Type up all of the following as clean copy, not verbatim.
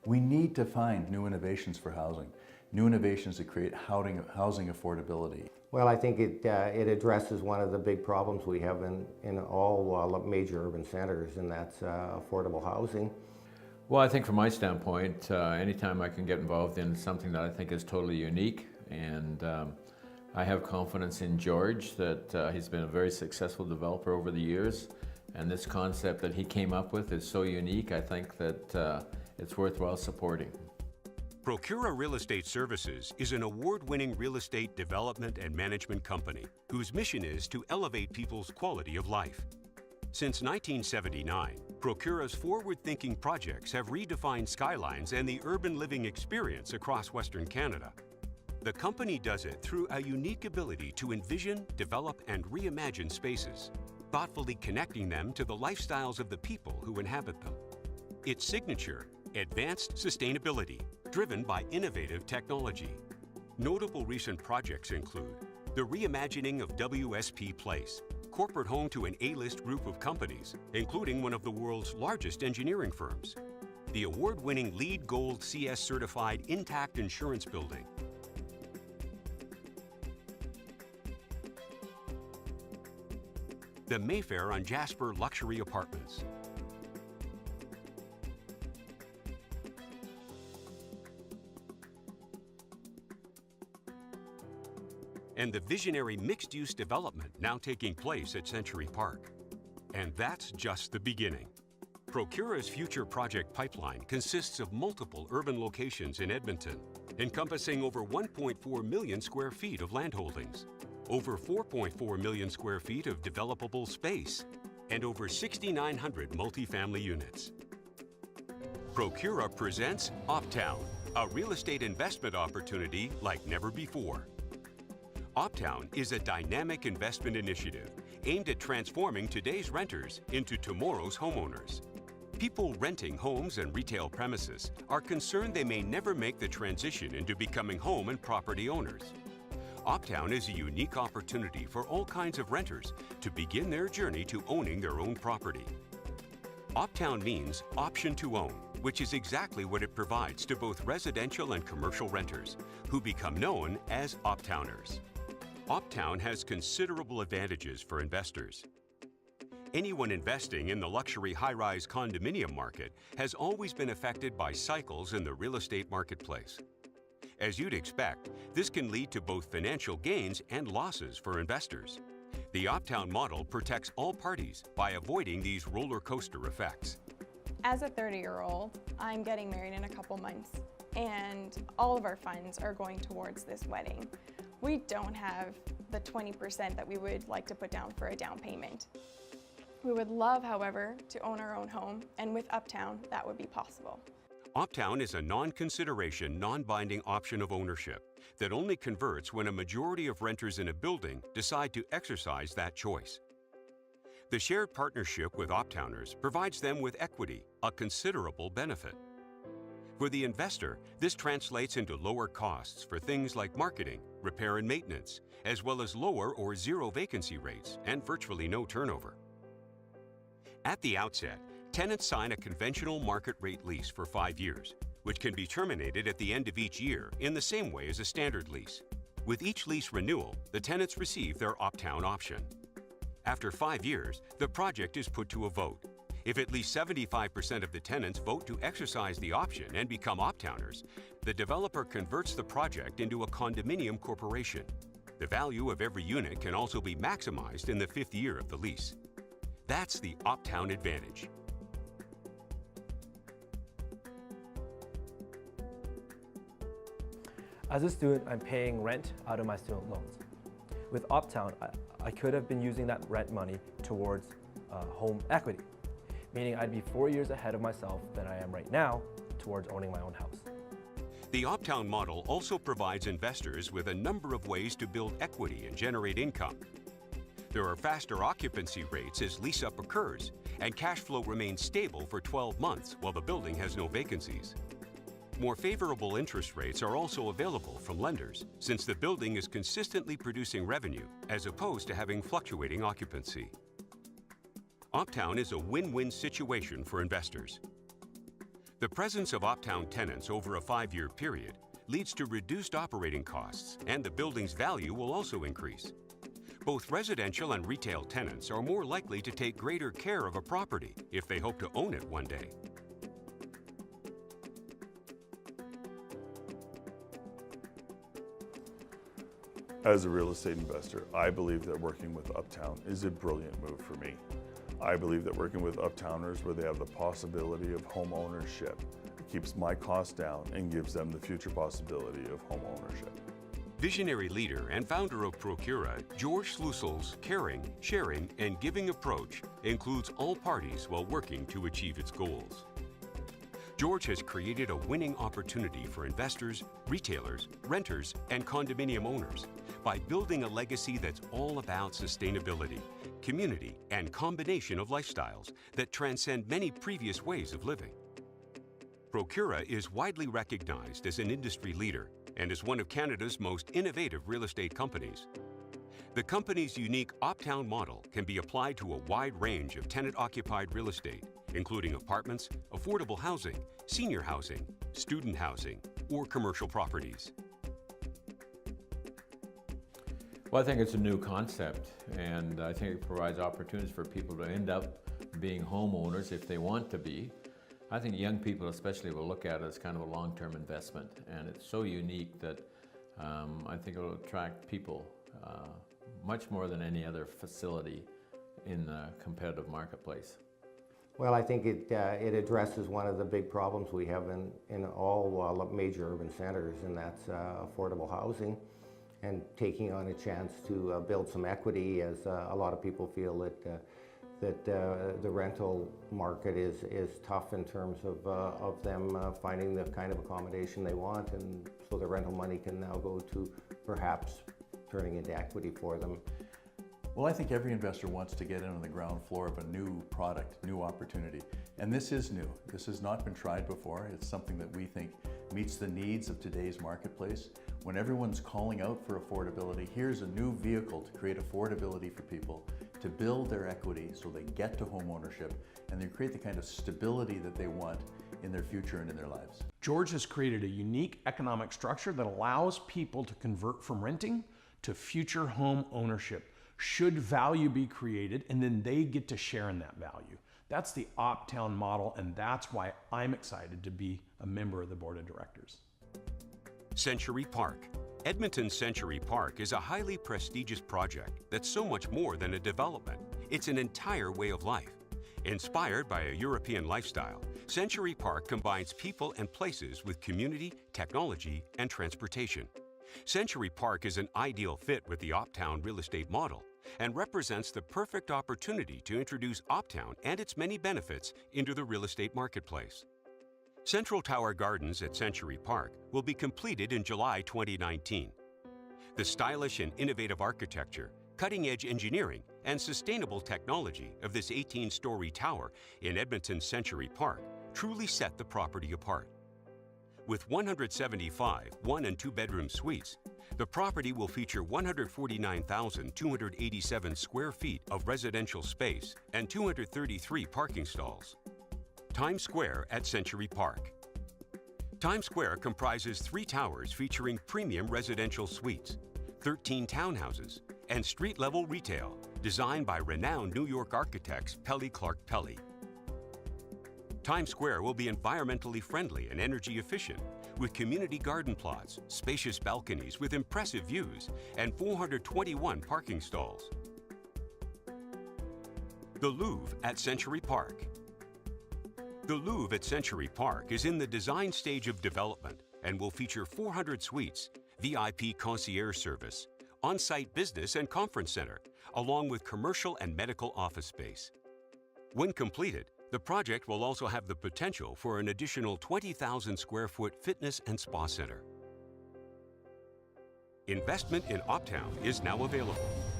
We need to find new innovations for housing, new innovations to create housing affordability. Well, I think it addresses one of the big problems we have in all major urban centers, and that's affordable housing. Well, I think from my standpoint, anytime I can get involved in something that I think is totally unique, and I have confidence in George that he's been a very successful developer over the years, and this concept that he came up with is so unique, I think that it's worthwhile supporting. Procura Real Estate Services is an award-winning real estate development and management company whose mission is to elevate people's quality of life. Since 1979, Procura's forward-thinking projects have redefined skylines and the urban living experience across Western Canada. The company does it through a unique ability to envision, develop, and reimagine spaces, thoughtfully connecting them to the lifestyles of the people who inhabit them. Its signature, advanced sustainability, driven by innovative technology. Notable recent projects include the reimagining of WSP Place, corporate home to an A-list group of companies, including one of the world's largest engineering firms, the award-winning LEED Gold CS certified Intact Insurance Building, the Mayfair on Jasper Luxury Apartments, and the visionary mixed-use development now taking place at Century Park. And that's just the beginning. Procura's future project pipeline consists of multiple urban locations in Edmonton, encompassing over 1.4 million square feet of landholdings, over 4.4 million square feet of developable space, and over 6,900 multifamily units. Procura presents Optown, a real estate investment opportunity like never before. Optown is a dynamic investment initiative aimed at transforming today's renters into tomorrow's homeowners. People renting homes and retail premises are concerned they may never make the transition into becoming home and property owners. Optown is a unique opportunity for all kinds of renters to begin their journey to owning their own property. Optown means option to own, which is exactly what it provides to both residential and commercial renters, who become known as Optowners. Optown has considerable advantages for investors. Anyone investing in the luxury high-rise condominium market has always been affected by cycles in the real estate marketplace. As you'd expect, this can lead to both financial gains and losses for investors. The Optown model protects all parties by avoiding these roller coaster effects. As a 30-year-old, I'm getting married in a couple months, and all of our funds are going towards this wedding. We don't have the 20% that we would like to put down for a down payment. We would love, however, to own our own home, and with Optown, that would be possible. Optown is a non-consideration, non-binding option of ownership that only converts when a majority of renters in a building decide to exercise that choice. The shared partnership with Optowners provides them with equity, a considerable benefit. For the investor, this translates into lower costs for things like marketing, repair and maintenance, as well as lower or zero vacancy rates and virtually no turnover. At the outset, tenants sign a conventional market rate lease for 5 years, which can be terminated at the end of each year in the same way as a standard lease. With each lease renewal, the tenants receive their Optown option. After 5 years, the project is put to a vote. If at least 75% of the tenants vote to exercise the option and become Optowners, the developer converts the project into a condominium corporation. The value of every unit can also be maximized in the 5th year of the lease. That's the Optown advantage. As a student, I'm paying rent out of my student loans. With Optown, I could have been using that rent money towards home equity, meaning I'd be 4 years ahead of myself than I am right now towards owning my own house. The Optown model also provides investors with a number of ways to build equity and generate income. There are faster occupancy rates as lease-up occurs, and cash flow remains stable for 12 months while the building has no vacancies. More favorable interest rates are also available from lenders, since the building is consistently producing revenue as opposed to having fluctuating occupancy. Optown is a win-win situation for investors. The presence of Optown tenants over a 5-year period leads to reduced operating costs, and the building's value will also increase. Both residential and retail tenants are more likely to take greater care of a property if they hope to own it one day. As a real estate investor, I believe that working with Uptown is a brilliant move for me. I believe that working with Uptowners where they have the possibility of home ownership, it keeps my costs down and gives them the future possibility of home ownership. Visionary leader and founder of Procura, George Schlussel's caring, sharing, and giving approach includes all parties while working to achieve its goals. George has created a winning opportunity for investors, retailers, renters, and condominium owners by building a legacy that's all about sustainability, community, and combination of lifestyles that transcend many previous ways of living. Procura is widely recognized as an industry leader and is one of Canada's most innovative real estate companies. The company's unique Optown model can be applied to a wide range of tenant-occupied real estate, including apartments, affordable housing, senior housing, student housing, or commercial properties. Well, I think it's a new concept, and I think it provides opportunities for people to end up being homeowners if they want to be. I think young people especially will look at it as kind of a long-term investment, and it's so unique that I think it will attract people much more than any other facility in the competitive marketplace. Well, I think it addresses one of the big problems we have in all major urban centers, and that's affordable housing, and taking on a chance to build some equity, as a lot of people feel that the rental market is tough in terms of them finding the kind of accommodation they want, and so the rental money can now go to perhaps turning into equity for them. Well, I think every investor wants to get in on the ground floor of a new product, new opportunity. And this is new. This has not been tried before. It's something that we think meets the needs of today's marketplace. When everyone's calling out for affordability, here's a new vehicle to create affordability for people, to build their equity so they get to home ownership, and they create the kind of stability that they want in their future and in their lives. George has created a unique economic structure that allows people to convert from renting to future home ownership. Should value be created, and then they get to share in that value. That's the Optown model, and that's why I'm excited to be a member of the board of directors. Century Park. Edmonton's Century Park is a highly prestigious project that's so much more than a development. It's an entire way of life. Inspired by a European lifestyle, Century Park combines people and places with community, technology, and transportation. Century Park is an ideal fit with the Optown real estate model and represents the perfect opportunity to introduce Optown and its many benefits into the real estate marketplace. Central Tower Gardens at Century Park will be completed in July 2019. The stylish and innovative architecture, cutting-edge engineering, and sustainable technology of this 18-story tower in Edmonton's Century Park truly set the property apart. With 175 one- and two-bedroom suites, the property will feature 149,287 square feet of residential space and 233 parking stalls. Times Square at Century Park. Times Square comprises 3 towers featuring premium residential suites, 13 townhouses, and street-level retail designed by renowned New York architects Pelly Clark Pelly. Times Square will be environmentally friendly and energy efficient, with community garden plots, spacious balconies with impressive views, and 421 parking stalls. The Louvre at Century Park. The Louvre at Century Park is in the design stage of development and will feature 400 suites, VIP concierge service, on-site business and conference center, along with commercial and medical office space. When completed, the project will also have the potential for an additional 20,000 square foot fitness and spa center. Investment in Optown is now available.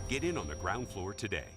Get in on the ground floor today.